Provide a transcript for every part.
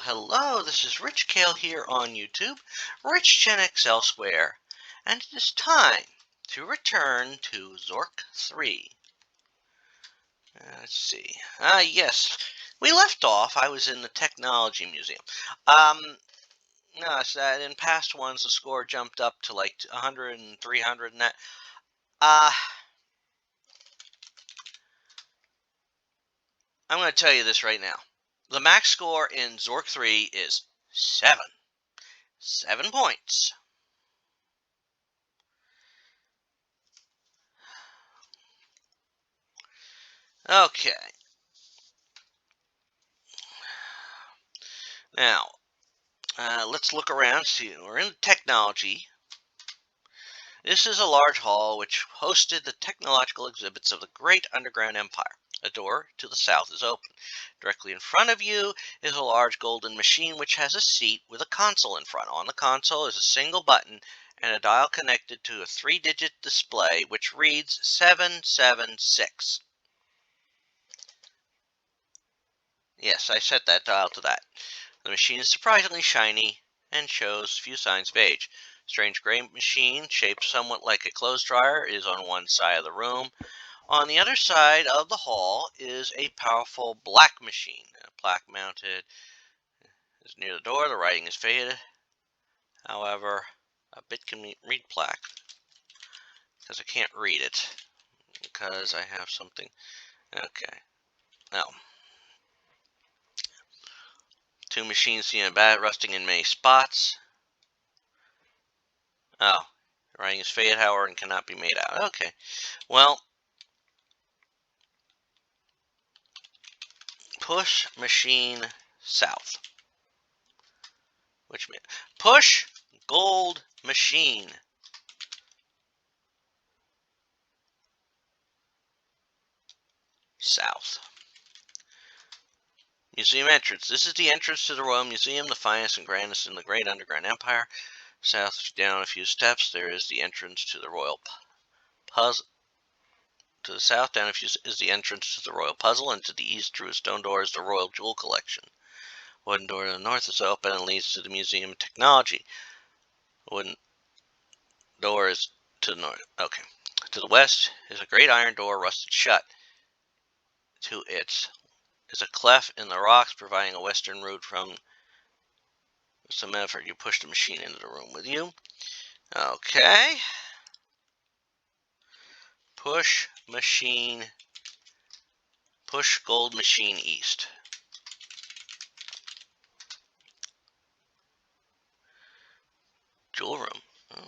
Hello, this is Rich Kale here on YouTube, Rich Gen X elsewhere, and it is time to return to Zork 3. Let's see. Yes, we left off. I was in the Technology Museum. No, it's that in past ones the score jumped up to like 100 and 300 and that. I'm going to tell you this right now. The max score in Zork 3 is 7. 7 points. Okay. Now, let's look around. See, we're in technology. This is a large hall which hosted the technological exhibits of the great underground empire. A door to the south is open. Directly in front of you is a large golden machine which has a seat with a console in front. On the console is a single button and a dial connected to a 3-digit display which reads 776. Yes, I set that dial to that. The machine is surprisingly shiny and shows few signs of age. Strange gray machine, shaped somewhat like a clothes dryer, is on one side of the room. On the other side of the hall is a powerful black machine. A plaque mounted is near the door. The writing is faded. However, a bit can read plaque because I can't read it because I have something. Okay. Now, two machines seen bad rusting in many spots. Oh, writing is faded, however, and cannot be made out. Okay. Well, push machine south. Which means push gold machine. South. Museum entrance. This is the entrance to the Royal Museum, the finest and grandest in the great underground empire. South down a few steps, there is the entrance to the Royal Puzzle. To the south down a few is the entrance to the Royal Puzzle, and to the east through a stone door is the Royal Jewel Collection. Wooden door to the north is open and leads to the Museum of Technology. Wooden door is to the north. Okay. To the west is a great iron door rusted shut. To its is a cleft in the rocks, providing a western route from some effort. You push the machine into the room with you. Okay. Push machine. Push gold machine east. Jewel room. Oh.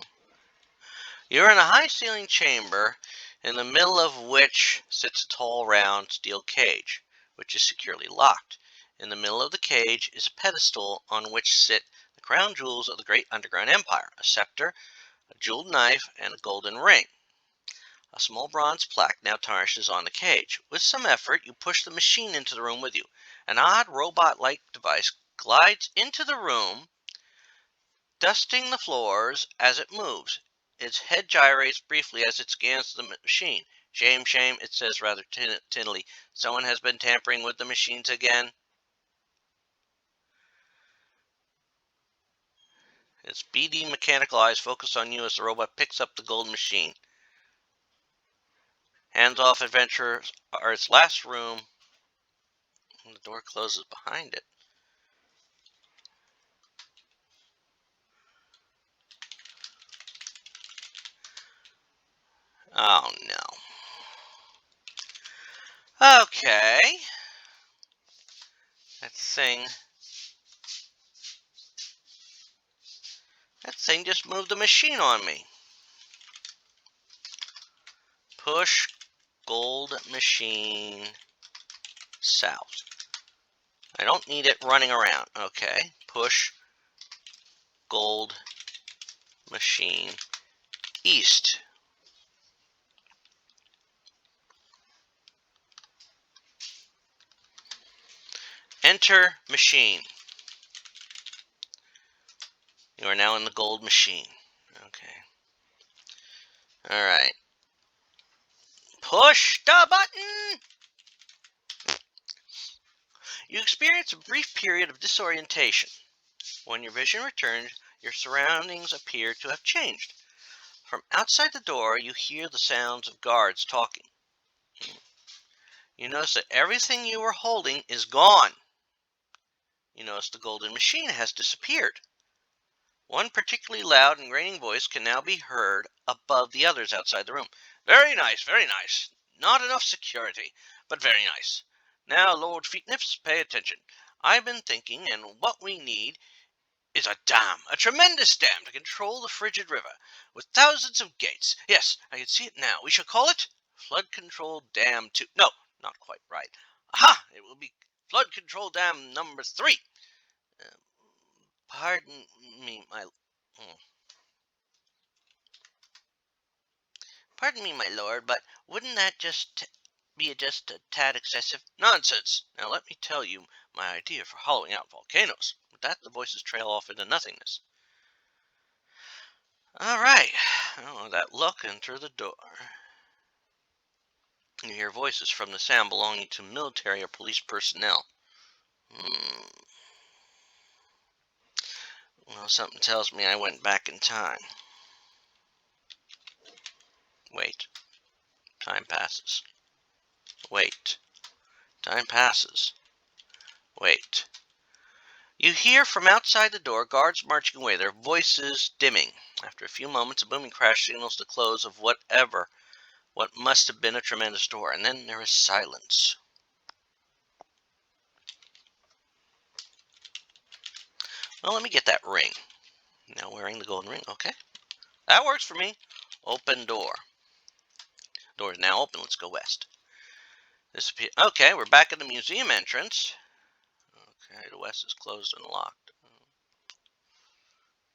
You're in a high ceiling chamber, in the middle of which sits a tall round steel cage, which is securely locked. In the middle of the cage is a pedestal on which sit the crown jewels of the great underground empire, a scepter, a jeweled knife, and a golden ring. A small bronze plaque now tarnishes on the cage. With some effort, you push the machine into the room with you. An odd robot-like device glides into the room, dusting the floors as it moves. Its head gyrates briefly as it scans the machine. Shame, shame, it says rather tinnily. Someone has been tampering with the machines again. Its beady mechanical eyes focus on you as the robot picks up the gold machine. Hands off, adventurers are its last room. And the door closes behind it. Oh no. Okay. That thing just moved the machine on me. Push gold machine south. I don't need it running around. Okay. Push gold machine east. Enter machine. You are now in the gold machine. Okay. Alright. Push the button! You experience a brief period of disorientation. When your vision returns, your surroundings appear to have changed. From outside the door, you hear the sounds of guards talking. You notice that everything you were holding is gone. You notice the golden machine has disappeared. One particularly loud and grating voice can now be heard above the others outside the room. Very nice, very nice. Not enough security, but very nice. Now, Lord Feetnips, pay attention. I've been thinking, and what we need is a dam, a tremendous dam to control the frigid river, with thousands of gates. Yes, I can see it now. We shall call it Flood Control Dam 2. No, not quite right. Aha! It will be Flood Control Dam number 3. Uh, pardon me, pardon me, my lord, but wouldn't that be just a tad excessive? Nonsense! Now let me tell you my idea for hollowing out volcanoes. With that, the voices trail off into nothingness. All right. Oh, that look enter the door. You hear voices from the sound belonging to military or police personnel. Well, something tells me I went back in time. Wait. Time passes. Wait. Time passes. Wait. You hear from outside the door guards marching away, their voices dimming. After a few moments, a booming crash signals the close of what must have been a tremendous door, and then there is silence. Well, let me get that ring. Now wearing the golden ring. Okay. That works for me. Open door. Door is now open. Let's go west. Okay, we're back at the museum entrance. Okay, the west is closed and locked.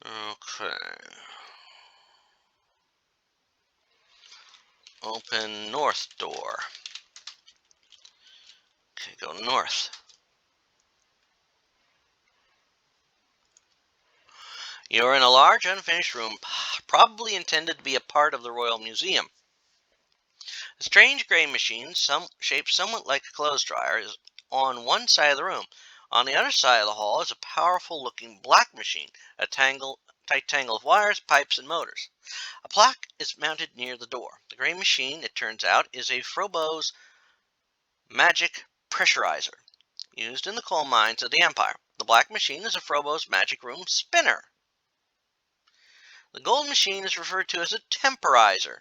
Okay. Open north door. Okay, go north. You're in a large unfinished room, probably intended to be a part of the Royal Museum. A strange gray machine, shaped somewhat like a clothes dryer, is on one side of the room. On the other side of the hall is a powerful-looking black machine, a tight tangle of wires, pipes, and motors. A plaque is mounted near the door. The gray machine, it turns out, is a Frobo's magic pressurizer, used in the coal mines of the Empire. The black machine is a Frobo's magic room spinner. The gold machine is referred to as a temporizer.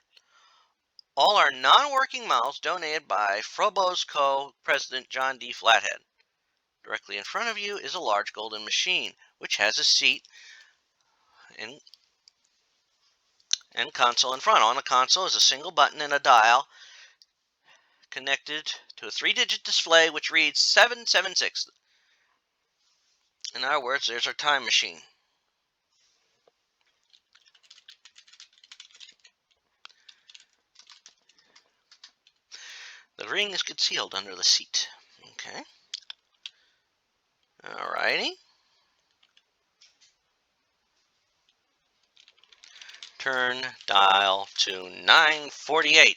All are non-working models donated by Frobo's co-president John D. Flathead. Directly in front of you is a large golden machine, which has a seat and console in front. On the console is a single button and a dial connected to a 3-digit display which reads 776. In other words, there's our time machine. The ring is concealed under the seat. Okay. Alrighty. Turn dial to 948. I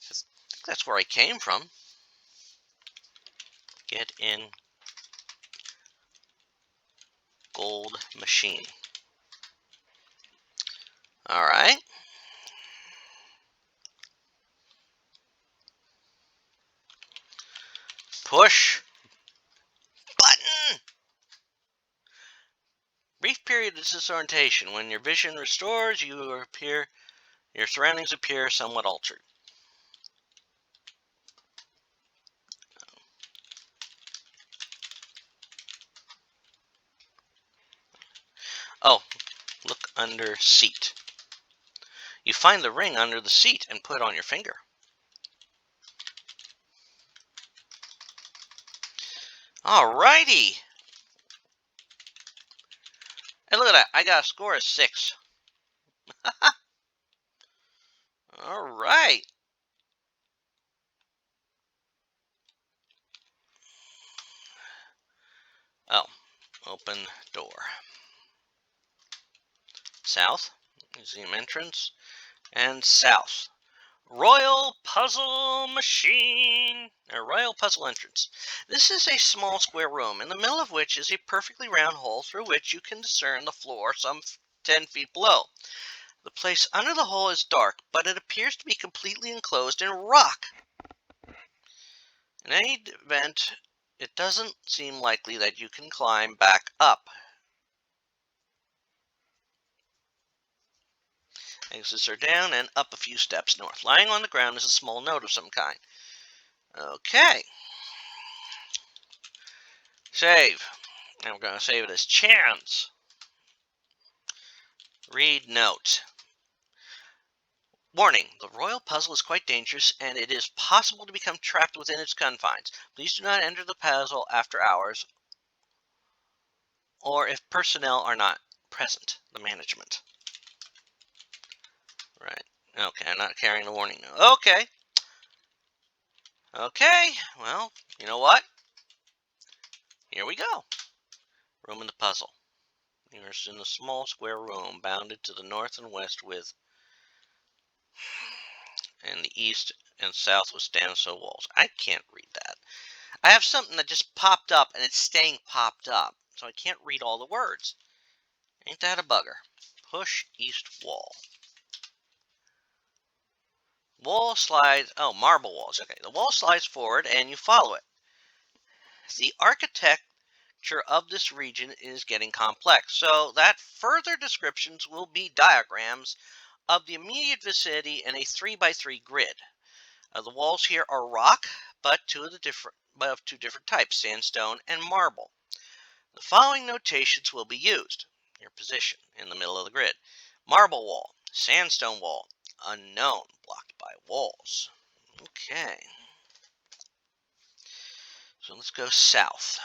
think that's where I came from. Get in gold machine. Alright. Push button. Brief period of disorientation. When your vision restores, your surroundings appear somewhat altered. Oh, look under seat. You find the ring under the seat and put it on your finger. Alrighty. And look at that. I got a score of 6. Alright. Oh, open door. South, museum entrance, and south. Royal puzzle machine. A royal puzzle entrance. This is a small square room, in the middle of which is a perfectly round hole through which you can discern the floor some 10 feet below. The place under the hole is dark, but it appears to be completely enclosed in rock. In any event, it doesn't seem likely that you can climb back up. Exits are down and up a few steps north. Lying on the ground is a small note of some kind. Okay. Save. And we're going to save it as chance. Read note. Warning, the royal puzzle is quite dangerous and it is possible to become trapped within its confines. Please do not enter the puzzle after hours or if personnel are not present, the management. Right. Okay, I'm not carrying the warning note. Okay. Okay, well, you know what? Here we go. Room in the puzzle. You're in a small square room bounded to the north and west with and the east and south with sandstone walls. I can't read that. I have something that just popped up and it's staying popped up, so I can't read all the words. Ain't that a bugger? Push east wall. Wall slides, oh, marble walls. Okay, the wall slides forward and you follow it. The architecture of this region is getting complex, so that further descriptions will be diagrams of the immediate vicinity in a 3x3 grid. The walls here are rock, but of two different types, sandstone and marble. The following notations will be used. Your position in the middle of the grid. Marble wall, sandstone wall, unknown, blocked by walls. Okay. So let's go south.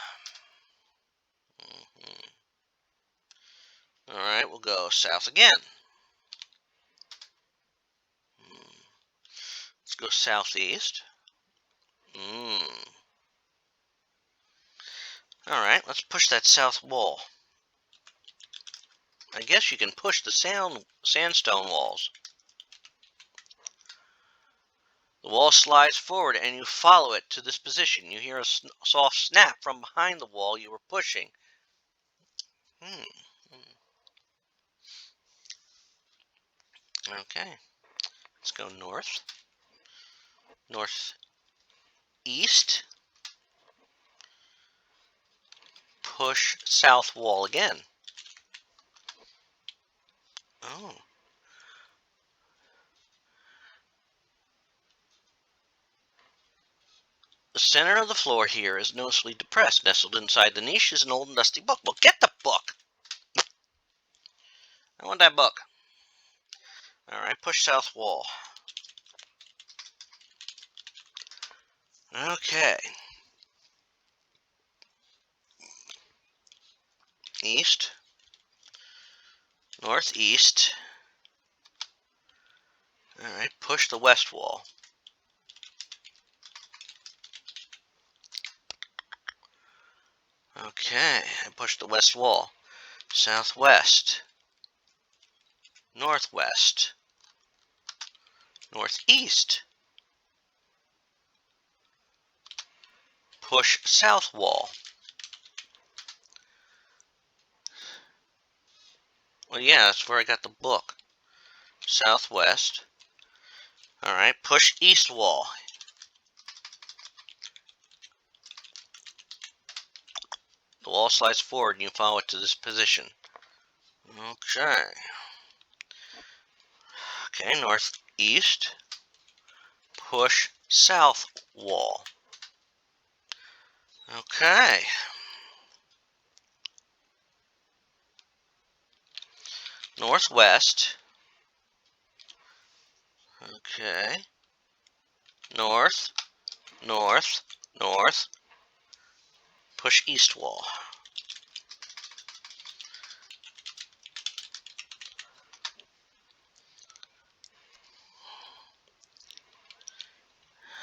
All right, we'll go south again. Let's go southeast. All right, let's push that south wall. I guess you can push the sandstone walls. The wall slides forward and you follow it to this position. You hear a soft snap from behind the wall you were pushing. Okay, let's go north. Northeast. Push south wall again. Oh. The center of the floor here is noticeably depressed. Nestled inside the niche is an old and dusty book. Well, get the book! I want that book. Alright, push south wall. Okay. East. Northeast. Alright, push the west wall. Okay, I pushed the west wall. Southwest. Northwest. Northeast. Push south wall. Well, yeah, that's where I got the book. Southwest. Alright, push east wall. The wall slides forward and you follow it to this position. Okay. Okay, northeast. Push south wall. Okay. Northwest. Okay. North. North. North. Push east wall.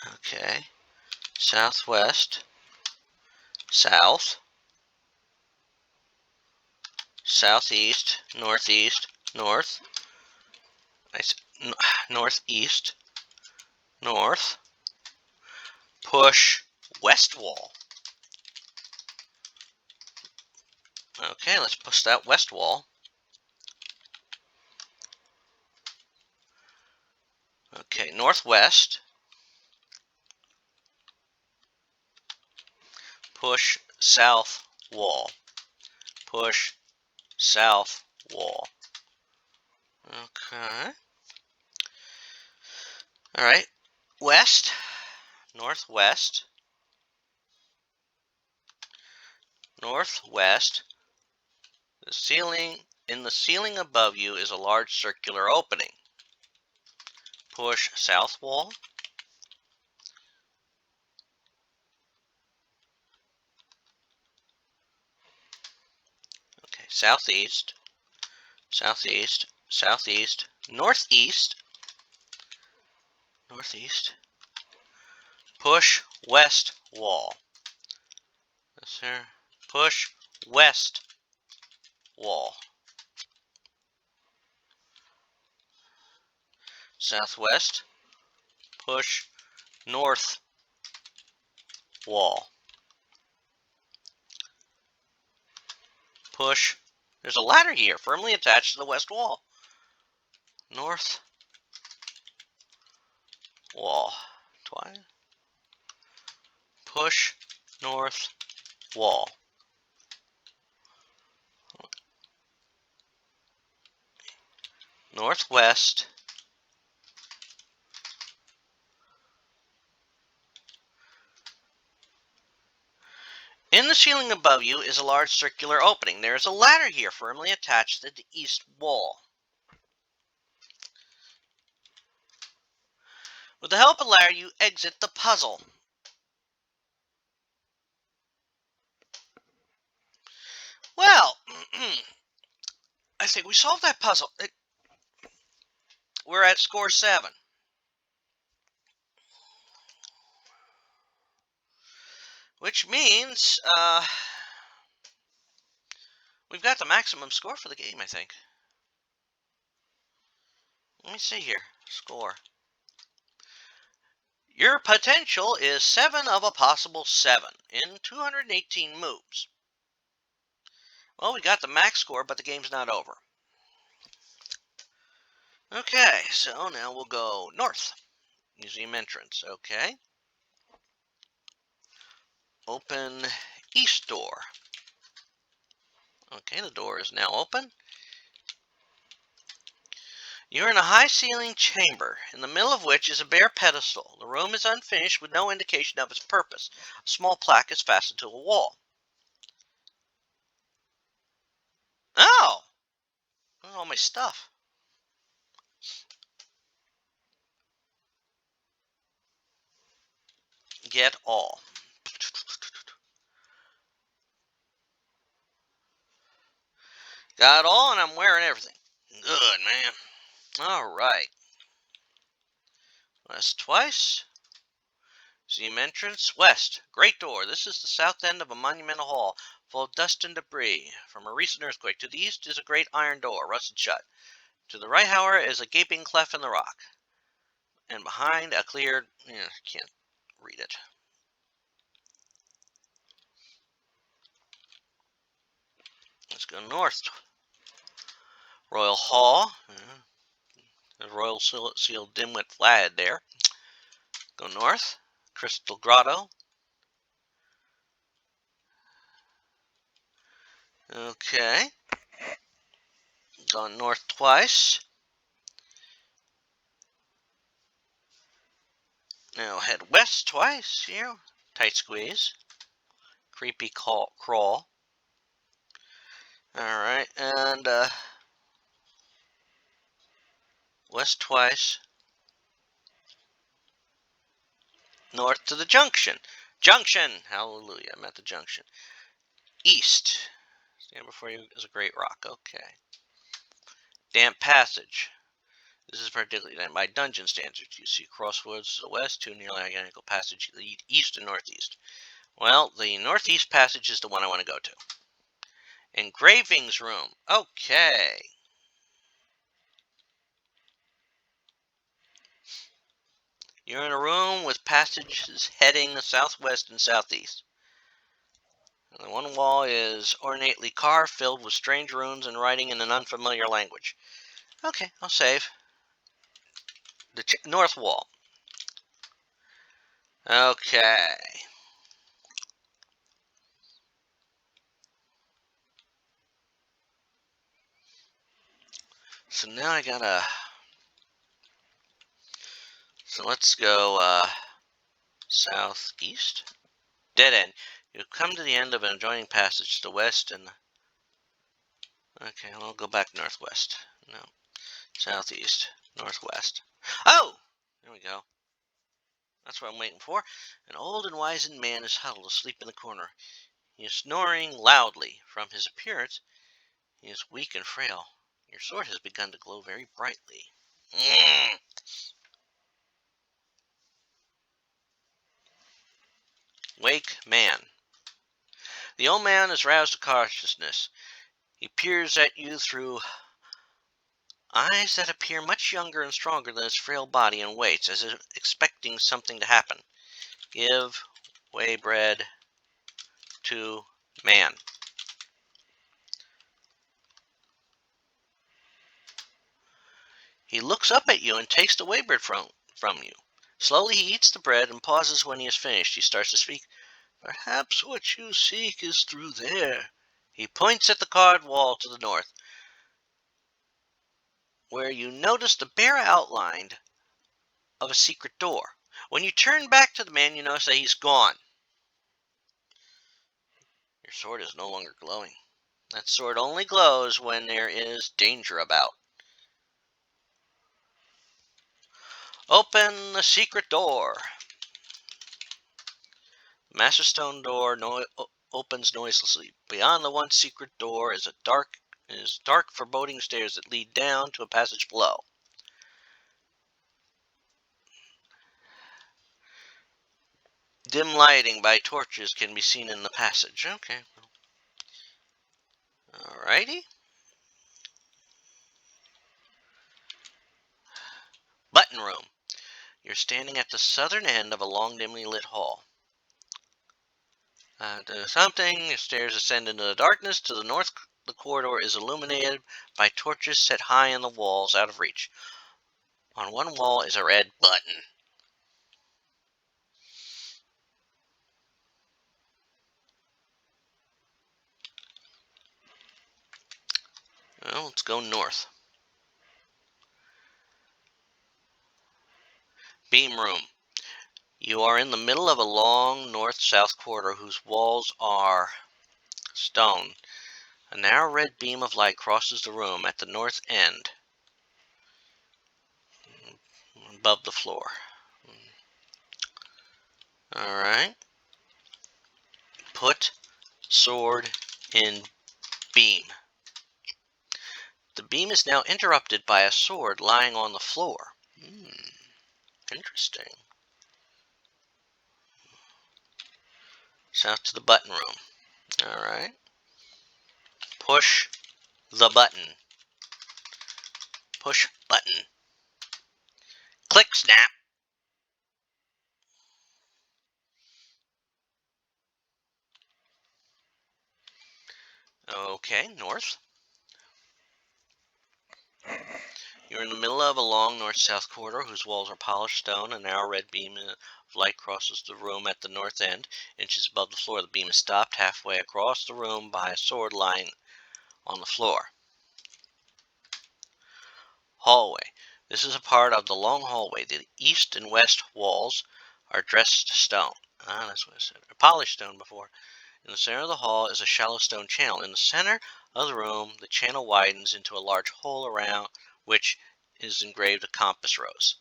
Okay. Southwest. South. Southeast. Northeast. North. Northeast. north, push west wall. Okay, let's push that west wall. Okay, northwest, push south wall. Push south wall. Okay. All right. West, northwest, northwest. In the ceiling above you is a large circular opening. Push south wall. Okay, southeast, southeast, southeast, northeast, northeast. Push west wall. This here. Push west wall. Southwest. Push north wall. Push. There's a ladder here, firmly attached to the west wall. North wall. Twice. Push north wall. Northwest. In the ceiling above you is a large circular opening. There is a ladder here, firmly attached to the east wall. With the help of the ladder, you exit the puzzle. Well, I think we solved that puzzle. We're at score 7. Which means we've got the maximum score for the game, I think. Let me see here. Score. Your potential is 7 of a possible 7 in 218 moves. Well, we got the max score, but the game's not over. Okay, so now we'll go north. Museum entrance, okay. Open east door. Okay, the door is now open. You're in a high-ceiling chamber, in the middle of which is a bare pedestal. The room is unfinished with no indication of its purpose. A small plaque is fastened to a wall. Oh! Look at all my stuff. Get all. Got it all, and I'm wearing everything. Good, man. All right. West twice. Museum entrance. West. Great door. This is the south end of a monumental hall, full of dust and debris from a recent earthquake. To the east is a great iron door, rusted shut. To the right, however, is a gaping cleft in the rock. And behind a cleared... can't read it. Let's go north. Royal Hall. The Royal Seal dimwit flag there. Go north. Crystal Grotto. Okay. Gone north twice. Now head west twice here. Tight squeeze. Creepy crawl. Alright, and west twice. North to the junction. Junction! Hallelujah, I'm at the junction. East. Stand before you is a great rock. Okay. Damp passage. This is particularly done by dungeon standards. You see crossroads to the west, two nearly identical passages lead east and northeast. Well, the northeast passage is the one I want to go to. Engravings room. Okay. You're in a room with passages heading southwest and southeast. And one wall is ornately carved, filled with strange runes and writing in an unfamiliar language. Okay, I'll save. The north wall. Okay. So now I gotta... So let's go southeast. Dead end. You come to the end of an adjoining passage to the west and... Okay, I'll go back northwest. No. Southeast. Northwest. Oh! There we go. That's what I'm waiting for. An old and wizened man is huddled asleep in the corner. He is snoring loudly. From his appearance, he is weak and frail. Your sword has begun to glow very brightly. Wake man. The old man is roused to consciousness. He peers at you through eyes that appear much younger and stronger than his frail body and waits, as if expecting something to happen. Give way bread to man. He looks up at you and takes the way bread from you. Slowly he eats the bread and pauses when he has finished. He starts to speak. Perhaps what you seek is through there. He points at the carved wall to the north, where you notice the bare outline of a secret door. When you turn back to the man, you notice that he's gone. Your sword is no longer glowing. That sword only glows when there is danger about. Open the secret door. The master stone door opens noiselessly. Beyond the one secret door is dark, foreboding stairs that lead down to a passage below. Dim lighting by torches can be seen in the passage. Okay. Alrighty. Button room. You're standing at the southern end of a long, dimly lit hall. The stairs ascend into the darkness. To the north, the corridor is illuminated by torches set high in the walls, out of reach. On one wall is a red button. Well, let's go north. Beam room. You are in the middle of a long north-south corridor whose walls are stone. A narrow red beam of light crosses the room at the north end, above the floor. Alright. Put sword in beam. The beam is now interrupted by a sword lying on the floor. Interesting. South to the button room. Alright. Push the button. Push button. Click snap. Okay, north. You're in the middle of a long north-south corridor whose walls are polished stone. A narrow red beam of light crosses the room at the north end, inches above the floor. The beam is stopped halfway across the room by a sword lying on the floor. Hallway. This is a part of the long hallway. The east and west walls are dressed stone. That's what I said. Polished stone before. In the center of the hall is a shallow stone channel. In the center of the room, the channel widens into a large hole around which is engraved a compass rose.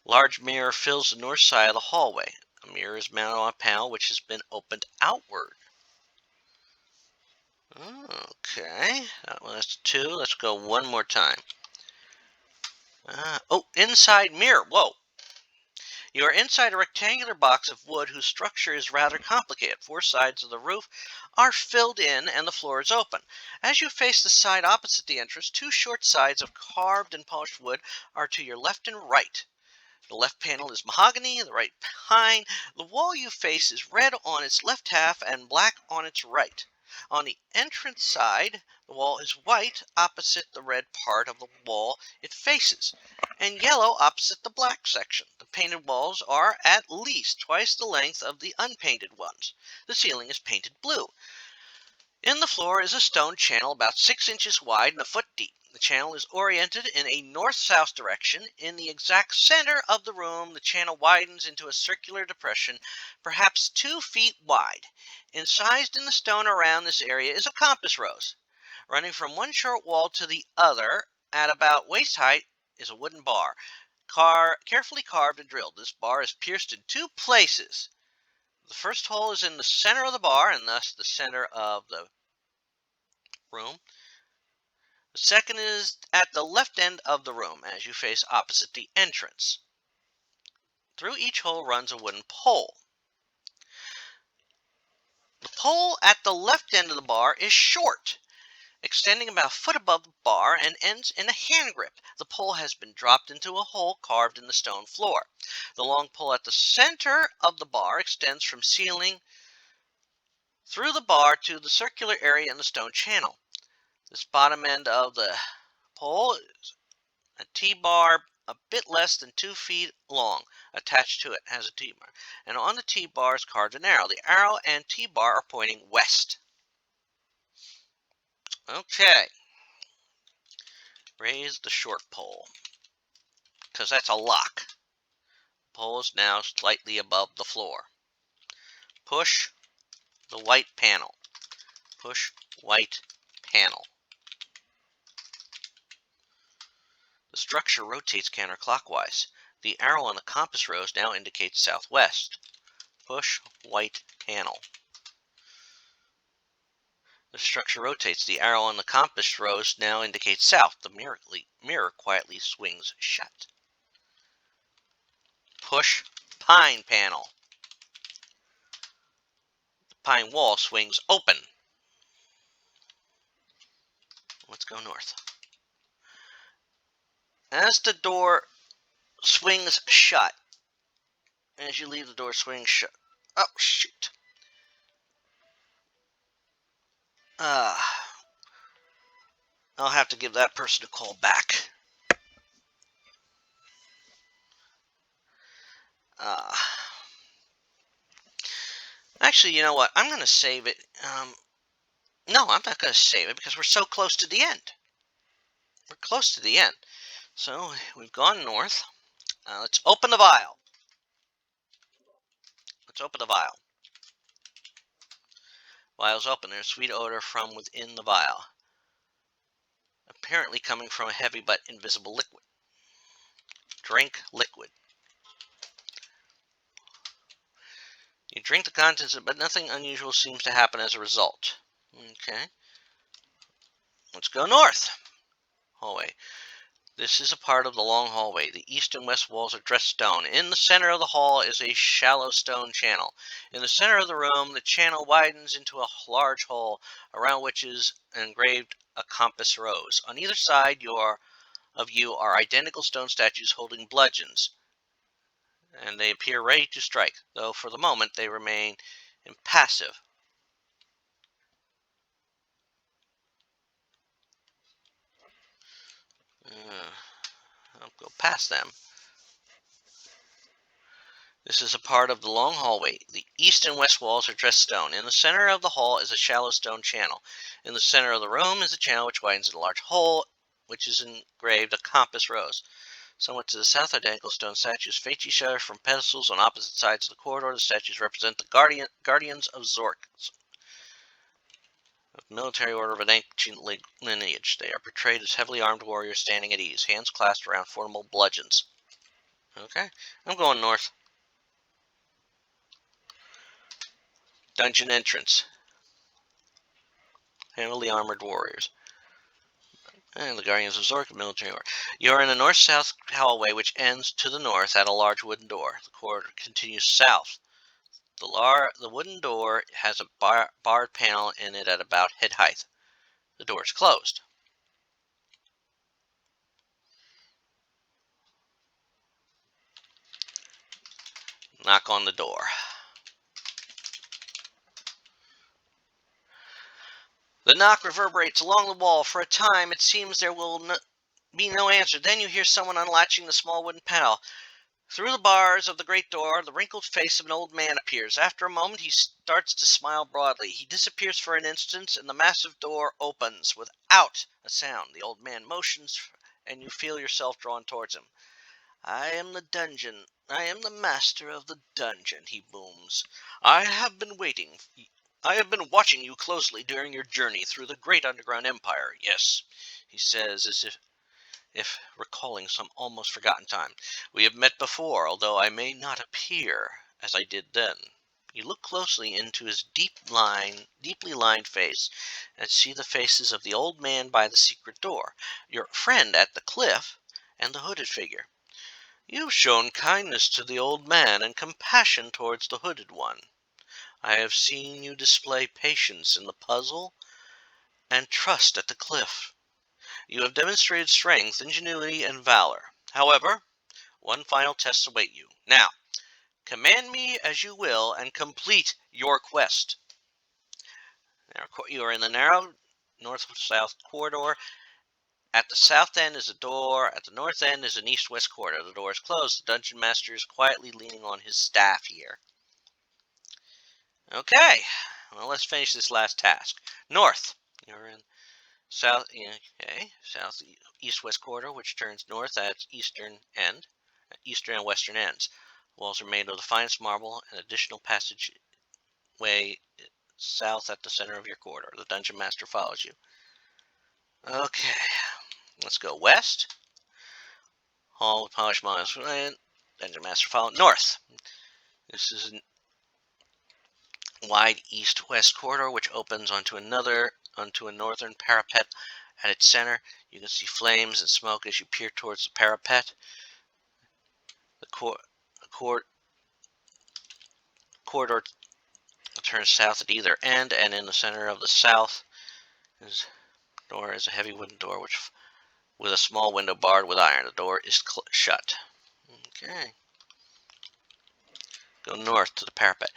Large mirror fills the north side of the hallway. A mirror is mounted on a panel which has been opened outward. Okay, well, that's two. Let's go one more time. Inside mirror. Whoa. You are inside a rectangular box of wood whose structure is rather complicated. Four sides of the roof are filled in and the floor is open. As you face the side opposite the entrance, two short sides of carved and polished wood are to your left and right. The left panel is mahogany, the right pine. The wall you face is red on its left half and black on its right. On the entrance side, the wall is white opposite the red part of the wall it faces, and yellow opposite the black section. The painted walls are at least twice the length of the unpainted ones. The ceiling is painted blue. In the floor is a stone channel about 6 inches wide and a foot deep. The channel is oriented in a north-south direction. In the exact center of the room, the channel widens into a circular depression, perhaps 2 feet wide. Incised in the stone around this area is a compass rose. Running from one short wall to the other, at about waist height, is a wooden bar, carefully carved and drilled. This bar is pierced in 2 places. The first hole is in the center of the bar, and thus the center of the room. The second is at the left end of the room, as you face opposite the entrance. Through each hole runs a wooden pole. The pole at the left end of the bar is short, extending about a foot above the bar and ends in a hand grip. The pole has been dropped into a hole carved in the stone floor. The long pole at the center of the bar extends from ceiling through the bar to the circular area in the stone channel. This bottom end of the pole is a T-bar a bit less than 2 feet long. Attached to it has a T-bar, and on the T-bar is carved an arrow. The arrow and T-bar are pointing west. Okay. Raise the short pole, because that's a lock. Pole is now slightly above the floor. Push the white panel. Push white panel. The structure rotates counterclockwise. The arrow on the compass rose now indicates southwest. Push white panel. The structure rotates. The arrow on the compass rose now indicates south. The mirror quietly swings shut. Push pine panel. The pine wall swings open. Let's go north. As the door swings shut, as you leave the door swings shut. Oh, shoot. I'll have to give that person a call back. Actually, you know what? I'm going to save it. No, I'm not going to save it because we're so close to the end. We're close to the end. So, we've gone north. Let's open the vial. Let's open the vial. Vial's open. There's sweet odor from within the vial, apparently coming from a heavy but invisible liquid. Drink liquid. You drink the contents, but nothing unusual seems to happen as a result. Okay. Let's go north. Hallway. This is a part of the long hallway. The east and west walls are dressed stone. In the center of the hall is a shallow stone channel. In the center of the room, the channel widens into a large hole around which is engraved a compass rose. On either side of you are identical stone statues holding bludgeons, and they appear ready to strike, though for the moment they remain impassive. I'll go past them. This is a part of the long hallway. The east and west walls are dressed stone. In the center of the hall is a shallow stone channel. In the center of the room is a channel which widens into a large hole, which is engraved a compass rose. Somewhat to the south, identical stone statues face each other from pedestals on opposite sides of the corridor. The statues represent the guardians of Zork, a military order of an ancient lineage. They are portrayed as heavily armed warriors standing at ease, hands clasped around formidable bludgeons. Okay, I'm going north. Dungeon entrance. Heavily armored warriors. And the Guardians of Zork, military order. You are in a north-south hallway which ends to the north at a large wooden door. The corridor continues south. The wooden door has a barred panel in it at about head height. The door is closed. Knock on the door. The knock reverberates along the wall. For a time, it seems there will be no answer. Then you hear someone unlatching the small wooden panel. Through the bars of the great door, the wrinkled face of an old man appears. After a moment, he starts to smile broadly. He disappears for an instant, and the massive door opens without a sound. The old man motions, and you feel yourself drawn towards him. I am the dungeon. I am the master of the dungeon, he booms. I have been watching you closely during your journey through the great underground empire. Yes, he says, as if recalling some almost forgotten time. We have met before, although I may not appear as I did then. You look closely into his deeply lined face, and see the faces of the old man by the secret door, your friend at the cliff, and the hooded figure. You've shown kindness to the old man and compassion towards the hooded one. I have seen you display patience in the puzzle and trust at the cliff. You have demonstrated strength, ingenuity, and valor. However, one final test awaits you. Now, command me as you will and complete your quest. You are in the narrow north-south corridor. At the south end is a door. At the north end is an east-west corridor. The door is closed. The dungeon master is quietly leaning on his staff here. Okay, well, let's finish this last task. North. You're in south. Okay, south east-west corridor, which turns north at eastern and western ends. Walls are made of the finest marble, and additional passageway south at the center of your corridor. The dungeon master follows you. Okay, let's go west. Hall with polished marble. Dungeon master follow north. This is a wide east-west corridor which opens onto a northern parapet. At its center, you can see flames and smoke as you peer towards the parapet. The corridor turns south at either end, and in the center of the south door is a heavy wooden door with a small window barred with iron. The door is shut. Okay. Go north to the parapet.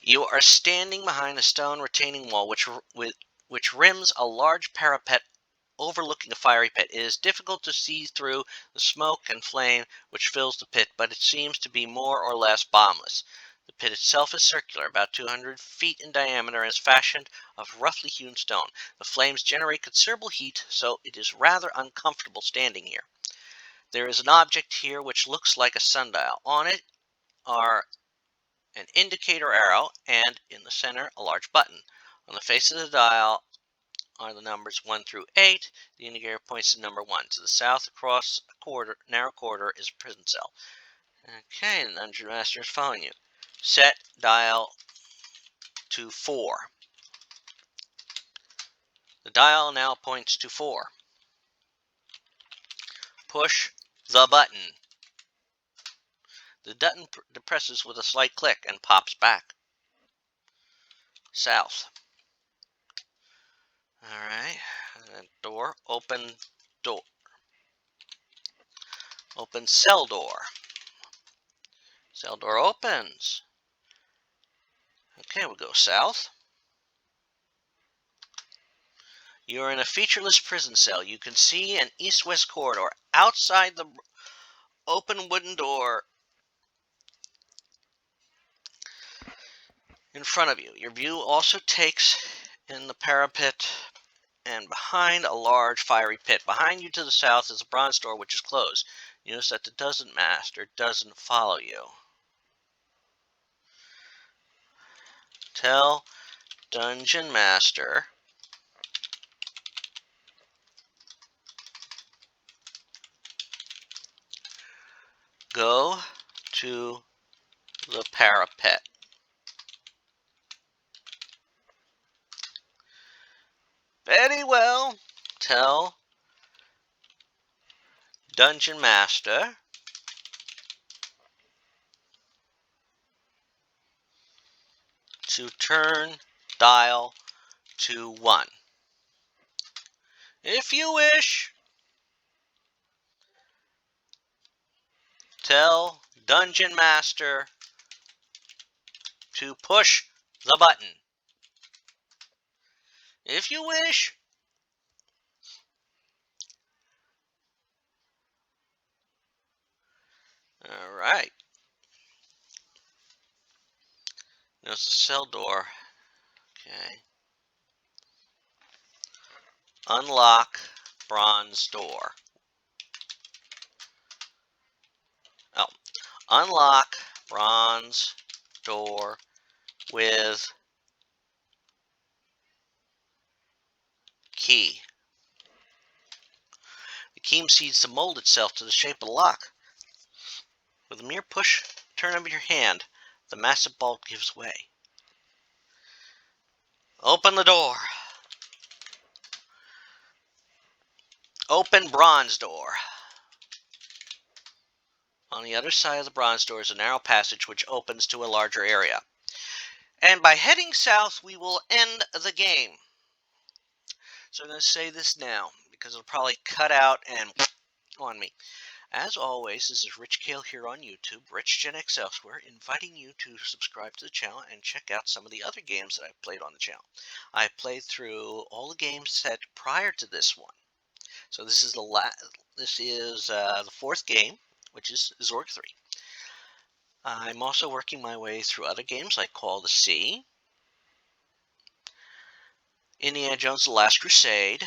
You are standing behind a stone retaining wall which rims a large parapet overlooking a fiery pit. It is difficult to see through the smoke and flame which fills the pit, but it seems to be more or less bombless. The pit itself is circular, about 200 feet in diameter, and is fashioned of roughly hewn stone. The flames generate considerable heat, so it is rather uncomfortable standing here. There is an object here which looks like a sundial. On it are an indicator arrow, and in the center a large button. On the face of the dial are the numbers 1 through 8. The indicator points to number 1. To the south, across a narrow corridor, is a prison cell. Okay, the dungeon master is following you. Set dial to 4. The dial now points to 4. Push the button. The button depresses with a slight click and pops back. South. Alright. Door. Open door. Open cell door. Cell door opens. Okay, we'll go south. You are in a featureless prison cell. You can see an east-west corridor. Outside the open wooden door in front of you. Your view also takes in the parapet and behind a large fiery pit. Behind you to the south is a bronze door which is closed. You notice that the dungeon master doesn't follow you. Tell dungeon master go to the parapet. Very well. Tell dungeon master to turn dial to 1. If you wish, tell dungeon master to push the button. If you wish. All right. There's the cell door. Okay. Unlock bronze door. Oh, unlock bronze door with key. The key proceeds to mold itself to the shape of the lock. With a mere turn of your hand, the massive bolt gives way. Open the door. Open bronze door. On the other side of the bronze door is a narrow passage which opens to a larger area. And by heading south, we will end the game. So I'm going to say this now, because it'll probably cut out and on me. As always, this is Rich Kale here on YouTube, Rich Gen X elsewhere, inviting you to subscribe to the channel and check out some of the other games that I've played on the channel. I've played through all the games set prior to this one. So this is the fourth game, which is Zork 3. I'm also working my way through other games like Call of the Sea, Indiana Jones: The Last Crusade,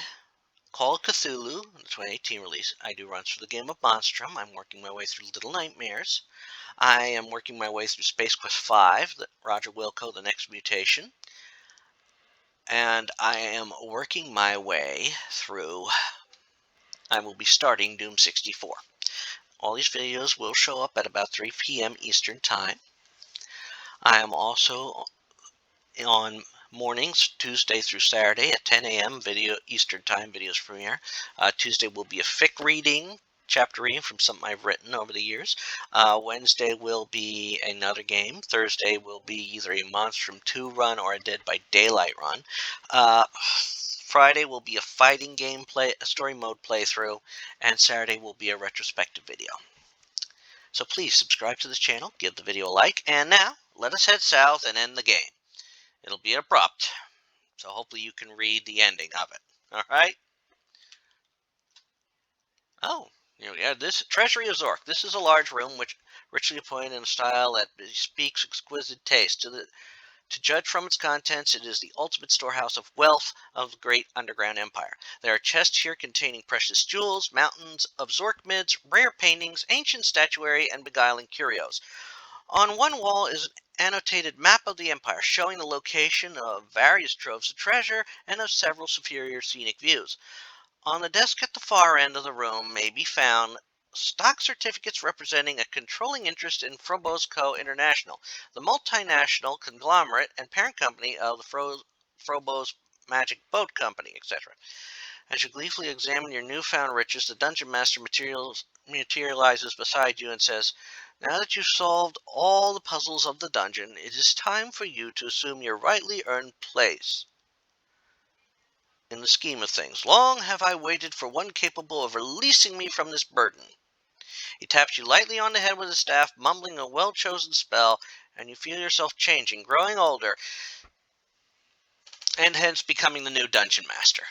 Call of Cthulhu, the 2018 release. I do runs for the game of Monstrum. I'm working my way through Little Nightmares. I am working my way through Space Quest V, Roger Wilco, The Next Mutation. And I am working my way through, I will be starting Doom 64. All these videos will show up at about 3 p.m. Eastern Time. I am also on mornings, Tuesday through Saturday at 10 a.m. Eastern Time videos premiere. Tuesday will be a fic reading, chapter reading from something I've written over the years. Wednesday will be another game. Thursday will be either a Monstrum 2 run or a Dead by Daylight run. Friday will be a fighting game a story mode playthrough, and Saturday will be a retrospective video. So please subscribe to this channel, give the video a like, and now let us head south and end the game. It'll be abrupt, so hopefully you can read the ending of it. All right? Oh, yeah, this Treasury of Zork. This is a large room which richly appointed in a style that bespeaks exquisite taste. To judge from its contents, it is the ultimate storehouse of wealth of the great underground empire. There are chests here containing precious jewels, mountains of Zork mids, rare paintings, ancient statuary, and beguiling curios. On one wall is an annotated map of the empire showing the location of various troves of treasure and of several superior scenic views. On the desk at the far end of the room may be found stock certificates representing a controlling interest in Frobos Co. International, the multinational conglomerate and parent company of the Frobos Magic Boat Company, etc. As you gleefully examine your newfound riches, the Dungeon Master materializes beside you and says, "Now that you've solved all the puzzles of the dungeon, it is time for you to assume your rightly earned place in the scheme of things. Long have I waited for one capable of releasing me from this burden." He taps you lightly on the head with his staff, mumbling a well-chosen spell, and you feel yourself changing, growing older, and hence becoming the new Dungeon Master.